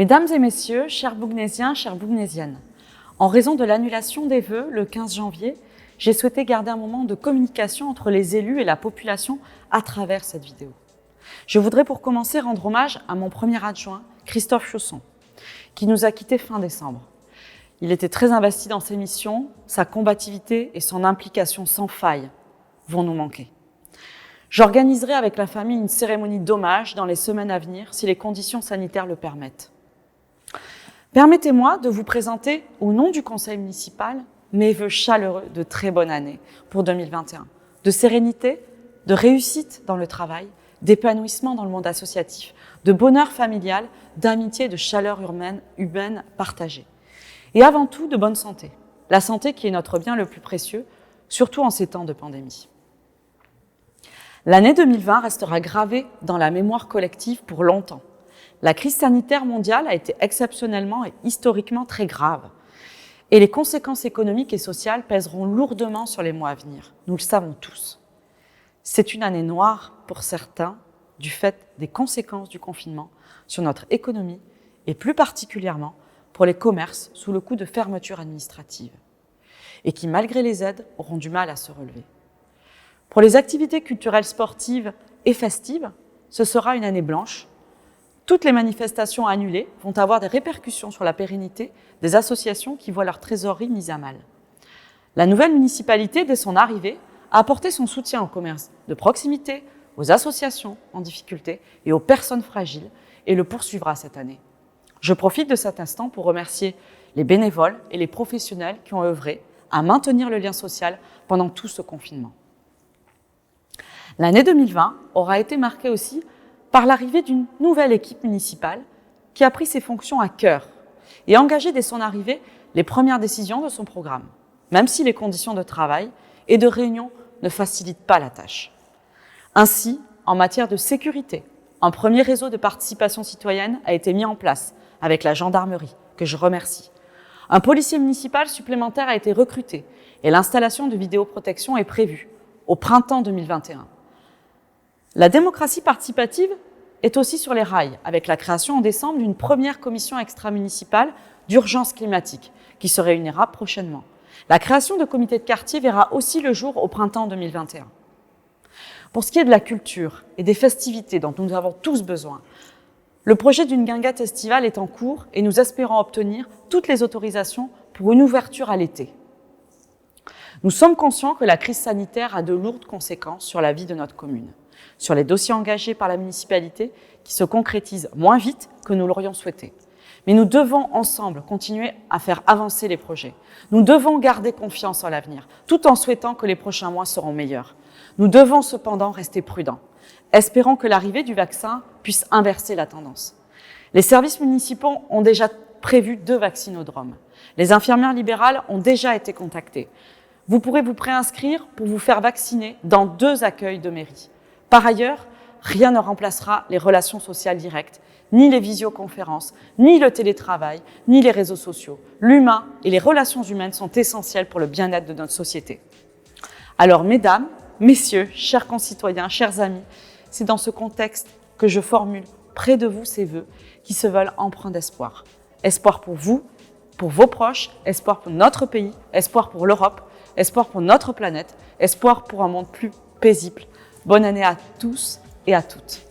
Mesdames et messieurs, chers Bougnésiens, chères Bougnésiennes, en raison de l'annulation des vœux le 15 janvier, j'ai souhaité garder un moment de communication entre les élus et la population à travers cette vidéo. Je voudrais pour commencer rendre hommage à mon premier adjoint, Christophe Chausson, qui nous a quittés fin décembre. Il était très investi dans ses missions, sa combativité et son implication sans faille vont nous manquer. J'organiserai avec la famille une cérémonie d'hommage dans les semaines à venir si les conditions sanitaires le permettent. Permettez-moi de vous présenter, au nom du conseil municipal, mes vœux chaleureux de très bonne année pour 2021, de sérénité, de réussite dans le travail, d'épanouissement dans le monde associatif, de bonheur familial, d'amitié et de chaleur humaine partagée. Et avant tout, de bonne santé. La santé qui est notre bien le plus précieux, surtout en ces temps de pandémie. L'année 2020 restera gravée dans la mémoire collective pour longtemps. La crise sanitaire mondiale a été exceptionnellement et historiquement très grave. Et les conséquences économiques et sociales pèseront lourdement sur les mois à venir. Nous le savons tous. C'est une année noire pour certains du fait des conséquences du confinement sur notre économie et plus particulièrement pour les commerces sous le coup de fermeture administrative et qui, malgré les aides, auront du mal à se relever. Pour les activités culturelles, sportives et festives, ce sera une année blanche. Toutes les manifestations annulées vont avoir des répercussions sur la pérennité des associations qui voient leur trésorerie mise à mal. La nouvelle municipalité, dès son arrivée, a apporté son soutien au commerce de proximité, aux associations en difficulté et aux personnes fragiles et le poursuivra cette année. Je profite de cet instant pour remercier les bénévoles et les professionnels qui ont œuvré à maintenir le lien social pendant tout ce confinement. L'année 2020 aura été marquée aussi par l'arrivée d'une nouvelle équipe municipale qui a pris ses fonctions à cœur et engagé dès son arrivée les premières décisions de son programme, même si les conditions de travail et de réunion ne facilitent pas la tâche. Ainsi, en matière de sécurité, un premier réseau de participation citoyenne a été mis en place avec la gendarmerie, que je remercie. Un policier municipal supplémentaire a été recruté et l'installation de vidéoprotection est prévue au printemps 2021. La démocratie participative est aussi sur les rails, avec la création en décembre d'une première commission extra-municipale d'urgence climatique, qui se réunira prochainement. La création de comités de quartier verra aussi le jour au printemps 2021. Pour ce qui est de la culture et des festivités dont nous avons tous besoin, le projet d'une guinguette estivale est en cours et nous espérons obtenir toutes les autorisations pour une ouverture à l'été. Nous sommes conscients que la crise sanitaire a de lourdes conséquences sur la vie de notre commune, sur les dossiers engagés par la municipalité qui se concrétisent moins vite que nous l'aurions souhaité. Mais nous devons ensemble continuer à faire avancer les projets. Nous devons garder confiance en l'avenir, tout en souhaitant que les prochains mois seront meilleurs. Nous devons cependant rester prudents, espérant que l'arrivée du vaccin puisse inverser la tendance. Les services municipaux ont déjà prévu 2 vaccinodromes. Les infirmières libérales ont déjà été contactées. Vous pourrez vous préinscrire pour vous faire vacciner dans 2 accueils de mairie. Par ailleurs, rien ne remplacera les relations sociales directes, ni les visioconférences, ni le télétravail, ni les réseaux sociaux. L'humain et les relations humaines sont essentielles pour le bien-être de notre société. Alors, mesdames, messieurs, chers concitoyens, chers amis, c'est dans ce contexte que je formule près de vous ces vœux qui se veulent empreints d'espoir. Espoir pour vous, pour vos proches, espoir pour notre pays, espoir pour l'Europe, espoir pour notre planète, espoir pour un monde plus paisible. Bonne année à tous et à toutes.